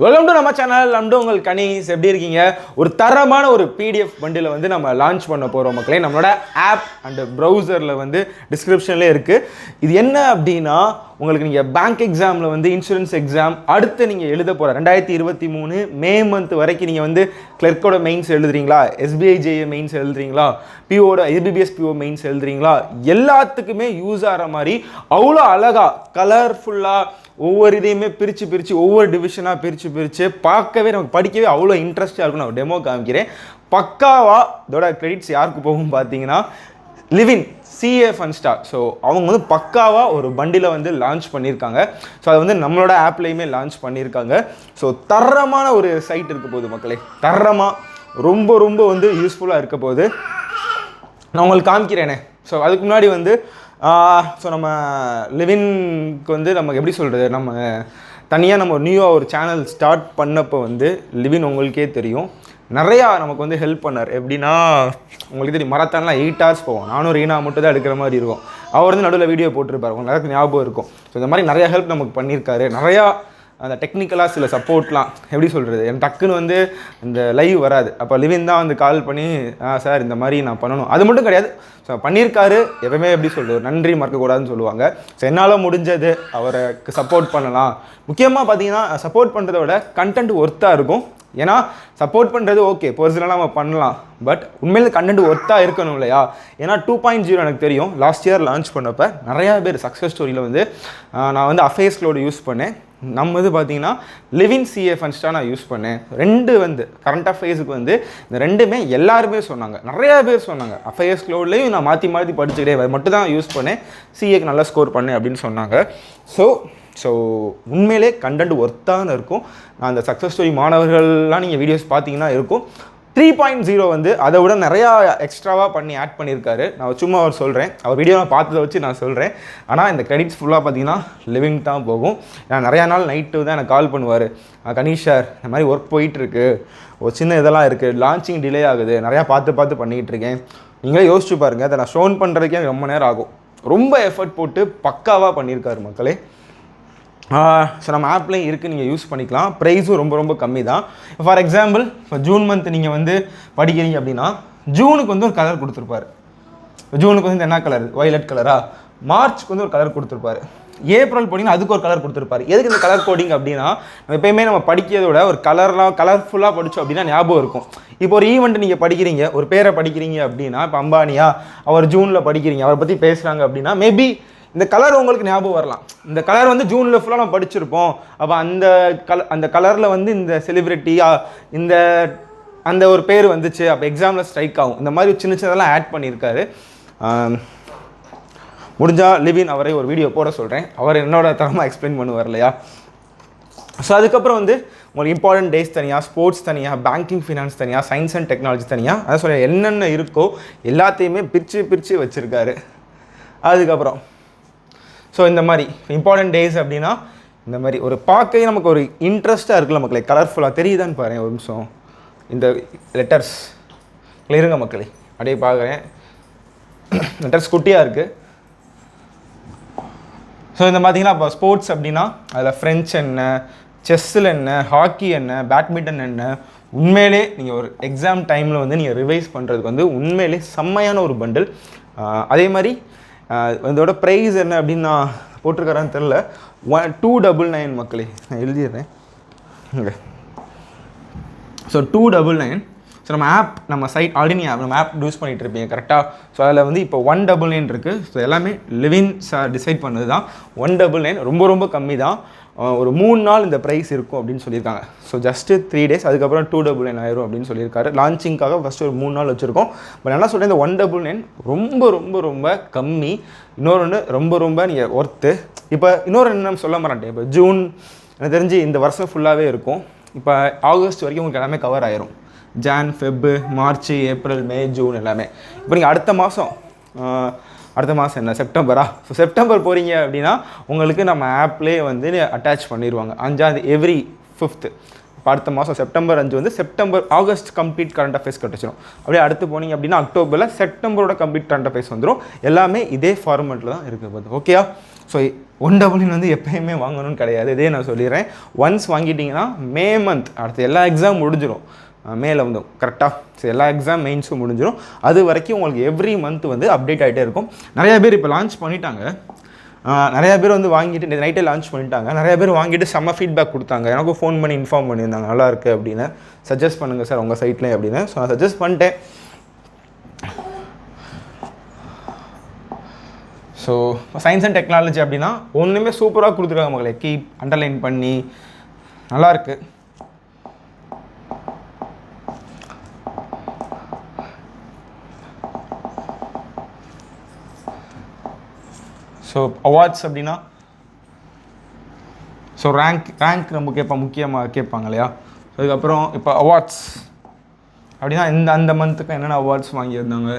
Welcome to நம்ம channel. நம்ம உங்கள் கனீஸ் எப்படி இருக்கீங்க? ஒரு தரமான ஒரு பிடிஎஃப் பண்டில் வந்து நம்ம லான்ச் பண்ண போகிறோம் மக்களே. நம்மளோட ஆப் அண்ட் ப்ரௌசரில் வந்து டிஸ்கிரிப்ஷன்லேயே இருக்குது. இது என்ன அப்படின்னா, உங்களுக்கு நீங்கள் பேங்க் எக்ஸாமில் வந்து இன்சூரன்ஸ் எக்ஸாம் அடுத்து நீங்கள் எழுத போகிற 2023 மே மந்த் வரைக்கும் நீங்கள் வந்து கிளர்க்கோட மெயின்ஸ் எழுதுறீங்களா, எஸ்பிஐ ஜேஏ மெயின்ஸ் எழுதுறீங்களா, பிஓட ஐபிபிஎஸ் பிஓ மெயின்ஸ் எழுதுறீங்களா, எல்லாத்துக்குமே யூஸ் ஆகிற மாதிரி அவ்வளோ அழகாக கலர்ஃபுல்லாக ஒவ்வொரு இதையுமே பிரித்து ஒவ்வொரு டிவிஷனாக பிரித்து பார்க்கவே நமக்கு படிக்கவே அவ்வளோ இன்ட்ரெஸ்டாக இருக்கும். நான் டெமோ காமிக்கிறேன். பக்காவாக இதோட கிரெடிட்ஸ் யாருக்கு போகும் பார்த்தீங்கன்னா, live-in CA fun star. So அவங்க வந்து பக்காவாக ஒரு பண்டிலை வந்து லான்ச் பண்ணியிருக்காங்க. ஸோ அதை வந்து நம்மளோட ஆப்லேயுமே லான்ச் பண்ணியிருக்காங்க. ஸோ தரமான ஒரு சைட் இருக்க போகுது மக்களே. தரமாக ரொம்ப வந்து யூஸ்ஃபுல்லாக இருக்க போகுது. நான் உங்களுக்கு காமிக்கிறேனே. ஸோ அதுக்கு முன்னாடி வந்து ஸோ நம்ம லிவின்க்கு வந்து நமக்கு எப்படி சொல்கிறது, நம்ம தனியாக நம்ம நியூவாக ஒரு சேனல் ஸ்டார்ட் பண்ணப்போ வந்து லிவின் உங்களுக்கே தெரியும் நிறையா நமக்கு வந்து ஹெல்ப் பண்ணார். எப்படின்னா, உங்களுக்கு தெரியும் மரத்தான்லாம் 8 hours போவோம். நானும் ரீனா மட்டும் தான் எடுக்கிற மாதிரி இருக்கும். அவர் வந்து நடுவில் வீடியோ போட்டிருப்பார், உங்களுக்கு நிறைய ஞாபகம் இருக்கும். ஸோ இந்த மாதிரி நிறையா ஹெல்ப் நமக்கு பண்ணியிருக்காரு. நிறையா அந்த டெக்னிக்கலாக சில சப்போர்ட்லாம் எப்படி சொல்கிறது, என் டக்குன்னு வந்து இந்த லைவ் வராது. அப்போ லிவின் தான் வந்து கால் பண்ணி சார் இந்த மாதிரி நான் பண்ணணும், அது மட்டும் கிடையாது ஸோ பண்ணியிருக்காரு. எப்பவுமே எப்படி சொல்கிறது, நன்றி மறக்கக்கூடாதுன்னு சொல்லுவாங்க. ஸோ என்னால் முடிஞ்சது அவருக்கு சப்போர்ட் பண்ணலாம். முக்கியமாக பார்த்தீங்கன்னா சப்போர்ட் பண்ணுறத விட கண்டென்ட் ஒர்த்தாக இருக்கும். ஏன்னா சப்போர்ட் பண்ணுறது ஓகே, பர்சனலாக நம்ம பண்ணலாம், பட் உண்மையில கண்டென்ட் ஒர்த்தாக இருக்கணும் இல்லையா? ஏன்னா 2.0 எனக்கு தெரியும் லாஸ்ட் இயர் லான்ச் பண்ணப்போ நிறையா பேர் சக்ஸஸ் ஸ்டோரியில் வந்து நான் வந்து அஃபேர்ஸ் க்ளவுட் யூஸ் பண்ணேன். நம்ம வந்து பார்த்தீங்கன்னா லிவின் சிஏ ஃபன் ஸ்டார் நான் யூஸ் பண்ணேன். ரெண்டு வந்து கரண்ட் அஃபேர்ஸுக்கு வந்து இந்த ரெண்டுமே எல்லாருமே சொன்னாங்க, நிறையா பேர் சொன்னாங்க. அஃபேர்ஸ் க்ளவுட்லேயும் நான் மாற்றி படிச்சுக்கிட்டே அது மட்டும் தான் யூஸ் பண்ணேன், சிஏக்கு நல்லா ஸ்கோர் பண்ணேன் அப்படின்னு சொன்னாங்க. ஸோ உண்மையிலே கண்டென்ட் ஒர்த்தான இருக்கும். நான் அந்த சக்ஸஸ் ஸ்டோரி மாணவர்கள்லாம் நீங்கள் வீடியோஸ் பார்த்தீங்கன்னா இருக்கும். 3.0 வந்து அதை விட நிறையா எக்ஸ்ட்ராவாக பண்ணி ஆட் பண்ணியிருக்காரு. நான் சும்மா அவர் சொல்கிறேன், அவர் வீடியோ நான் பார்த்ததை வச்சு நான் சொல்கிறேன். ஆனால் இந்த கிரெடிட்ஸ் ஃபுல்லாக பார்த்தீங்கன்னா லிவிங் தான் போகும். நான் நிறையா நாள் நைட்டு தான் எனக்கு கால் பண்ணுவார், கணேஷ் சார் இந்த மாதிரி ஒர்க் போயிட்டுருக்கு, ஒரு சின்ன இதெல்லாம் இருக்குது, லான்ச்சிங் டிலே ஆகுது, நிறையா பார்த்து பண்ணிக்கிட்டு இருக்கேன். நீங்களே யோசிச்சு பாருங்கள், அதை நான் ஷோன் பண்ணுறதுக்கே ரொம்ப நேரம் ஆகும். ரொம்ப எஃபர்ட் போட்டு பக்காவாக பண்ணியிருக்காரு மக்களே. ஸோ நம்ம ஆப்லேயும் இருக்குது, நீங்கள் யூஸ் பண்ணிக்கலாம். ப்ரைஸும் ரொம்ப கம்மி தான். ஃபார் எக்ஸாம்பிள் இப்போ ஜூன் மந்த் நீங்கள் வந்து படிக்கிறீங்க அப்படின்னா ஜூனுக்கு வந்து ஒரு கலர் கொடுத்துருப்பாரு. ஜூனுக்கு வந்து என்ன கலர், வயலட் கலரா. மார்ச்சுக்கு வந்து ஒரு கலர் கொடுத்துருப்பாரு. ஏப்ரல் போட்டிங்கன்னா அதுக்கு ஒரு கலர் கொடுத்துருப்பாரு. எதுக்கு இந்த கலர் கோடிங் அப்படின்னா, நம்ம எப்பயுமே நம்ம படிக்கிறத விட ஒரு கலர்ஃபுல்லாக படித்தோம் அப்படின்னா ஞாபகம் இருக்கும். இப்போ ஒரு ஈவெண்ட் நீங்கள் படிக்கிறீங்க, ஒரு பேரை படிக்கிறீங்க அப்படின்னா, இப்போ அம்பானியா அவர் ஜூனில் படிக்கிறீங்க, அவரை பற்றி பேசுகிறாங்க அப்படின்னா மேபி இந்த கலர் உங்களுக்கு ஞாபகம் வரலாம். இந்த கலர் வந்து ஜூனில் ஃபுல்லாக நம்ம படிச்சிருப்போம். அப்போ அந்த கலரில் வந்து இந்த செலிப்ரிட்டியாக அந்த ஒரு பேர் வந்துச்சு, அப்போ எக்ஸாமில் ஸ்ட்ரைக் ஆகும். இந்த மாதிரி சின்னதெல்லாம் ஆட் பண்ணியிருக்காரு. முடிஞ்சால் லிவின் அவரை ஒரு வீடியோ போட சொல்கிறேன், அவர் என்னோட தரமாக எக்ஸ்பிளைன் பண்ணுவார் இல்லையா? ஸோ அதுக்கப்புறம் வந்து உங்களுக்கு இம்பார்ட்டன்ட் டேஸ் தனியாக, ஸ்போர்ட்ஸ் தனியாக, பேங்கிங் ஃபினான்ஸ் தனியாக, சயின்ஸ் அண்ட் டெக்னாலஜி தனியாக, அதை சொல்ல என்னென்ன இருக்கோ எல்லாத்தையுமே பிரித்து வச்சுருக்காரு. அதுக்கப்புறம் ஸோ இந்த மாதிரி இம்பார்ட்டன்ட் டேஸ் அப்படின்னா இந்த மாதிரி ஒரு பார்க்கவே நமக்கு ஒரு இன்ட்ரெஸ்ட்டாக இருக்குல்ல மக்களே, கலர்ஃபுல்லாக தெரியுதான்னு பாருங்கள் ஒரு நிமிஷம். இந்த லெட்டர்ஸ் இருங்க மக்களே, அப்படியே பார்க்குறேன். லெட்டர்ஸ் குட்டியாக இருக்குது. ஸோ இந்த பார்த்தீங்கன்னா இப்போ ஸ்போர்ட்ஸ் அப்படின்னா அதில் ஃப்ரெஞ்ச் என்ன, செஸ்ஸில் என்ன, ஹாக்கி என்ன, பேட்மிண்டன் என்ன. உண்மையிலே நீங்கள் ஒரு எக்ஸாம் டைமில் வந்து நீங்கள் ரிவைஸ் பண்ணுறதுக்கு வந்து உண்மையிலே செம்மையான ஒரு பண்டில். அதே மாதிரி இதோட ப்ரைஸ் என்ன அப்படின்னு நான் போட்டிருக்காரான்னு தெரில, 299 மக்களே, நான் எழுதிடுறேன் இங்கே. ஸோ 299. ஸோ நம்ம சைட் ஆல்ரெடி நம்ம ஆப் யூஸ் பண்ணிகிட்டு இருப்பீங்க கரெக்டாக. ஸோ அதில் வந்து இப்போ 199 இருக்குது. ஸோ எல்லாமே லிவின் சார் டிசைட் பண்ணது தான். 199 ரொம்ப கம்மி தான். ஒரு 3 நாள் இந்த ப்ரைஸ் இருக்கும் அப்படின்னு சொல்லியிருக்காங்க. ஸோ ஜஸ்ட்டு 3 days, அதுக்கப்புறம் 299 ஆயிரும் அப்படின்னு சொல்லியிருக்காரு. லான்ச்சிங்காக ஃபஸ்ட்டு ஒரு 3 நாள் வச்சுருக்கோம். பட் என்ன சொல்கிறேன், இந்த 199 ரொம்ப கம்மி. இன்னொன்று ரொம்ப நீங்கள் ஒர்த்து. இப்போ இன்னொரு என்ன சொல்ல மாட்டேன், இப்போ ஜூன் எனக்கு தெரிஞ்சு இந்த வருஷம் ஃபுல்லாகவே இருக்கும். இப்போ ஆகஸ்ட் வரைக்கும் உங்களுக்கு எல்லாமே கவர் ஆயிரும். ஜான், ஃபெப், மார்ச், ஏப்ரல், மே, ஜூன் எல்லாமே. இப்போ நீங்கள் அடுத்த மாதம் என்ன செப்டம்பரா? ஸோ செப்டம்பர் போகிறீங்க அப்படின்னா உங்களுக்கு நம்ம ஆப்லேயே வந்து அட்டாச் பண்ணிடுவாங்க. 5ஆம் எவ்ரி 5th அடுத்த மாதம் செப்டம்பர் 5 வந்து ஆகஸ்ட் கம்ப்ளீட் கரண்ட் அஃபேர்ஸ் கிடச்சிடும். அப்படியே அடுத்து போனீங்க அப்படின்னா அக்டோபரில் செப்டம்பரோட கம்ப்ளீட் கரண்ட் அஃபேர்ஸ் வந்துடும். எல்லாமே இதே ஃபார்மெட்டில் தான் இருக்குது. ஓகேயா? ஸோ 1 வந்து எப்பயுமே வாங்கணும்னு கிடையாது, இதே நான் சொல்லிடுறேன். ஒன்ஸ் வாங்கிட்டீங்கன்னா மே மந்த் அடுத்து எல்லா எக்ஸாம் முடிஞ்சிடும். மேலே வந்து கரெக்டாக ஸோ எல்லா எக்ஸாம் மெயின்ஸும் முடிஞ்சிடும். அது வரைக்கும் உங்களுக்கு எவ்ரி மந்த் வந்து அப்டேட் ஆகிட்டே இருக்கும். நிறையா பேர் இப்போ லான்ச் பண்ணிட்டாங்க. நிறையா பேர் வந்து வாங்கிட்டு நைட்டே லான்ச் பண்ணிட்டாங்க. நிறையா பேர் வாங்கிட்டு செம்ம ஃபீட்பேக் கொடுத்தாங்க. எனக்கும் ஃபோன் பண்ணி இன்ஃபார்ம் பண்ணியிருந்தாங்க, நல்லா இருக்குது அப்படின்னு, சஜஸ்ட் பண்ணுங்கள் சார் உங்கள் சைட்லேயே அப்படின்னு. ஸோ நான் சஜஸ்ட் பண்ணிட்டேன். ஸோ சயின்ஸ் அண்ட் டெக்னாலஜி அப்படின்னா ஒன்றுமே சூப்பராக கொடுத்துருக்காங்க மகளே. கீப் அண்டர்லைன் பண்ணி நல்லாயிருக்கு. ஸோ அவார்ட்ஸ் அப்படின்னா ஸோ ரேங்க் நம்ம முக்கியமாக கேட்பாங்க இல்லையா? அதுக்கப்புறம் இப்போ அவார்ட்ஸ் அப்படின்னா அந்த மந்த்துக்கு என்னென்ன அவார்ட்ஸ் வாங்கியிருந்தாங்க.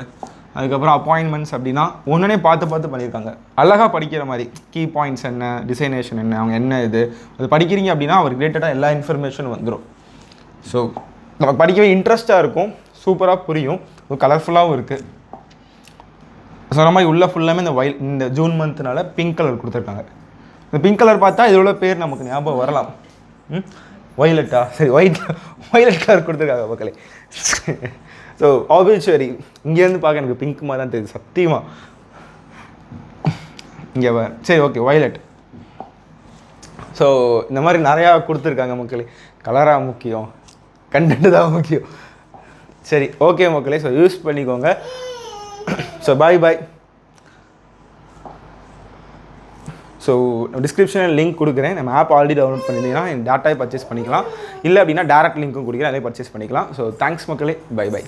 அதுக்கப்புறம் அப்பாயின்மெண்ட்ஸ் அப்படின்னா ஒன்றுனே பார்த்து பண்ணியிருக்காங்க. அழகாக படிக்கிற மாதிரி கீ பாயிண்ட்ஸ் என்ன, டிசைனேஷன் என்ன, அவங்க என்ன இது அது படிக்கிறீங்க அப்படின்னா அவர் ரிலேட்டடாக எல்லா இன்ஃபர்மேஷனும் வந்துடும். ஸோ நமக்கு படிக்கவே இன்ட்ரெஸ்ட்டாக இருக்கும், சூப்பராக புரியும், கலர்ஃபுல்லாகவும் இருக்குது. சொன்ன மாதிரி உள்ள ஃபுல்லாமே இந்த ஜூன் மந்த்னால பிங்க் கலர் கொடுத்துருக்காங்க. இந்த பிங்க் கலர் பார்த்தா இதோட பேர் நமக்கு ஞாபகம் வரலாம். ஒய்லெட்டா? சரி, ஒய்லெட் கலர் கொடுத்துருக்காங்க மக்களே. ஸோ ஆபிச்சுவரி இங்கேருந்து பார்க்க எனக்கு பிங்க் மாதிரி தான் தெரியுது சத்தியமாக. இங்கே சரி ஓகே ஒய்லெட். ஸோ இந்த மாதிரி நிறையா கொடுத்துருக்காங்க மக்களே. கலராக முக்கியம், கண்டென்ட் தான் முக்கியம். சரி ஓகே மக்களே, ஸோ யூஸ் பண்ணிக்கோங்க. So bye. ஸோ டிஸ்கிரிப்ஷனில் லிங்க் கொடுக்குறேன். நம்ம ஆப் ஆல்ரெடி டவுன்லோட் பண்ணியிருந்தீங்கன்னா என் டேட்டாவை பர்ச்சேஸ் பண்ணிக்கலாம். இல்லை அப்படின்னா டேரக்ட் லிங்க்கும் கொடுக்குறேன், அதே பர்ச்சேஸ் பண்ணிக்கலாம். ஸோ தேங்க்ஸ் மக்களே, பை.